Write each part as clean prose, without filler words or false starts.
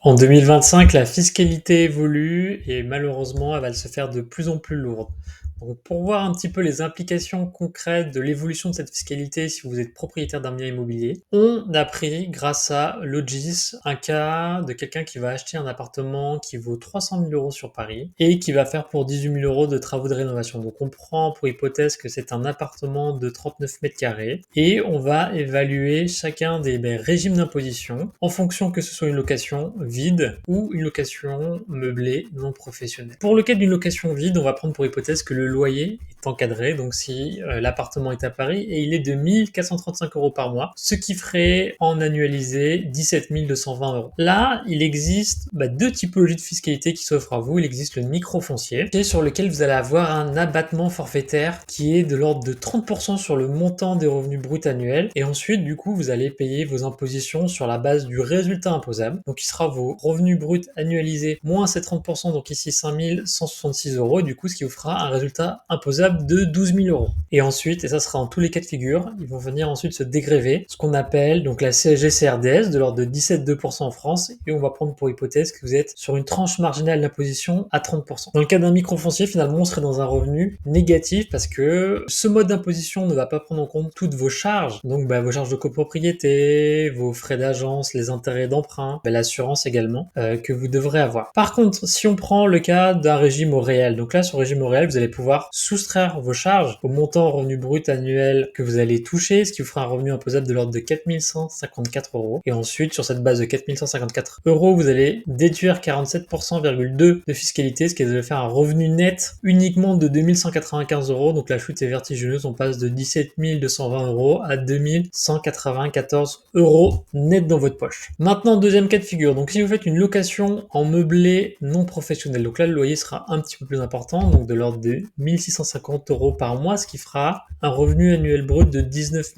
En 2025, la fiscalité évolue et malheureusement, elle va se faire de plus en plus lourde. Donc, pour voir un petit peu les implications concrètes de l'évolution de cette fiscalité si vous êtes propriétaire d'un bien immobilier, on a pris, grâce à Logis, un cas de quelqu'un qui va acheter un appartement qui vaut 300 000 euros sur Paris et qui va faire pour 18 000 euros de travaux de rénovation. Donc, on prend pour hypothèse que c'est un appartement de 39 mètres carrés et on va évaluer chacun des régimes d'imposition en fonction que ce soit une location vide ou une location meublée non professionnelle. Pour le cas d'une location vide, on va prendre pour hypothèse que le loyer est encadré, donc si l'appartement est à Paris et il est de 1 435 euros par mois, ce qui ferait en annualisé 17 220 euros. Là, il existe deux typologies de fiscalité qui s'offrent à vous. Il existe le micro-foncier, sur lequel vous allez avoir un abattement forfaitaire qui est de l'ordre de 30% sur le montant des revenus bruts annuels, et ensuite, du coup, vous allez payer vos impositions sur la base du résultat imposable, donc il sera vos revenus bruts annualisés moins ces 30%, donc ici 5 166 euros, du coup, ce qui vous fera un résultat imposable de 12 000 euros. Et ensuite, et ça sera en tous les cas de figure, ils vont venir ensuite se dégréver, ce qu'on appelle donc la CSG-CRDS de l'ordre de 17,2% en France, et on va prendre pour hypothèse que vous êtes sur une tranche marginale d'imposition à 30%. Dans le cas d'un microfoncier, finalement, on serait dans un revenu négatif parce que ce mode d'imposition ne va pas prendre en compte toutes vos charges, donc vos charges de copropriété, vos frais d'agence, les intérêts d'emprunt, l'assurance également, que vous devrez avoir. Par contre, si on prend le cas d'un régime au réel, donc là, sur régime au réel, vous allez pouvoir soustraire vos charges au montant revenu brut annuel que vous allez toucher, ce qui vous fera un revenu imposable de l'ordre de 4 154 euros. Et ensuite, sur cette base de 4 154 euros, vous allez déduire 47,2% de fiscalité, ce qui va faire un revenu net uniquement de 2 195 euros. Donc la chute est vertigineuse, on passe de 17 220 euros à 2 194 euros net dans votre poche. Maintenant, deuxième cas de figure. Donc si vous faites une location en meublé non professionnel, donc là le loyer sera un petit peu plus important, donc de l'ordre de 1 650 euros par mois, ce qui fera un revenu annuel brut de 19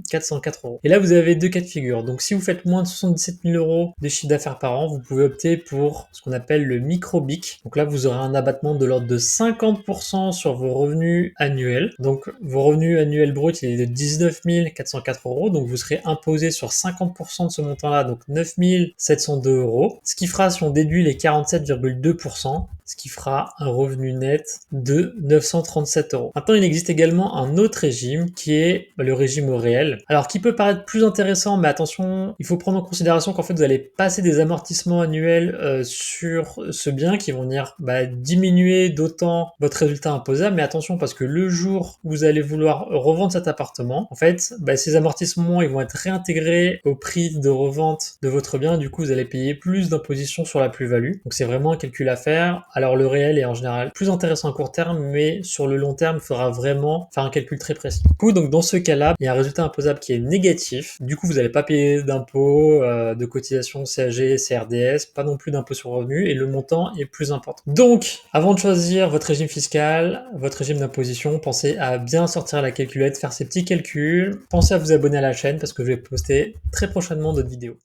404 euros. Et là vous avez deux cas de figure. Donc si vous faites moins de 77 000 euros de chiffre d'affaires par an, vous pouvez opter pour ce qu'on appelle le micro-BIC. Donc là vous aurez un abattement de l'ordre de 50% sur vos revenus annuels. Donc vos revenus annuels bruts, il est de 19 404 euros, donc vous serez imposé sur 50% de ce montant-là, donc 9 702 euros, ce qui fera, si on déduit les 47,2%, ce qui fera un revenu net de 937 euros. Maintenant, il existe également un autre régime qui est le régime au réel. Alors, qui peut paraître plus intéressant, mais attention, il faut prendre en considération qu'en fait, vous allez passer des amortissements annuels sur ce bien qui vont venir diminuer d'autant votre résultat imposable. Mais attention, parce que le jour où vous allez vouloir revendre cet appartement, en fait, ces amortissements, ils vont être réintégrés au prix de revente de votre bien. Du coup, vous allez payer plus d'imposition sur la plus-value. Donc, c'est vraiment un calcul à faire. Alors le réel est en général plus intéressant à court terme, mais sur le long terme, il faudra vraiment faire un calcul très précis. Du coup, donc dans ce cas-là, il y a un résultat imposable qui est négatif. Du coup, vous n'allez pas payer d'impôts, de cotisations CSG, CRDS, pas non plus d'impôts sur le revenu, et le montant est plus important. Donc, avant de choisir votre régime fiscal, votre régime d'imposition, pensez à bien sortir la calculette, faire ces petits calculs. Pensez à vous abonner à la chaîne parce que je vais poster très prochainement d'autres vidéos.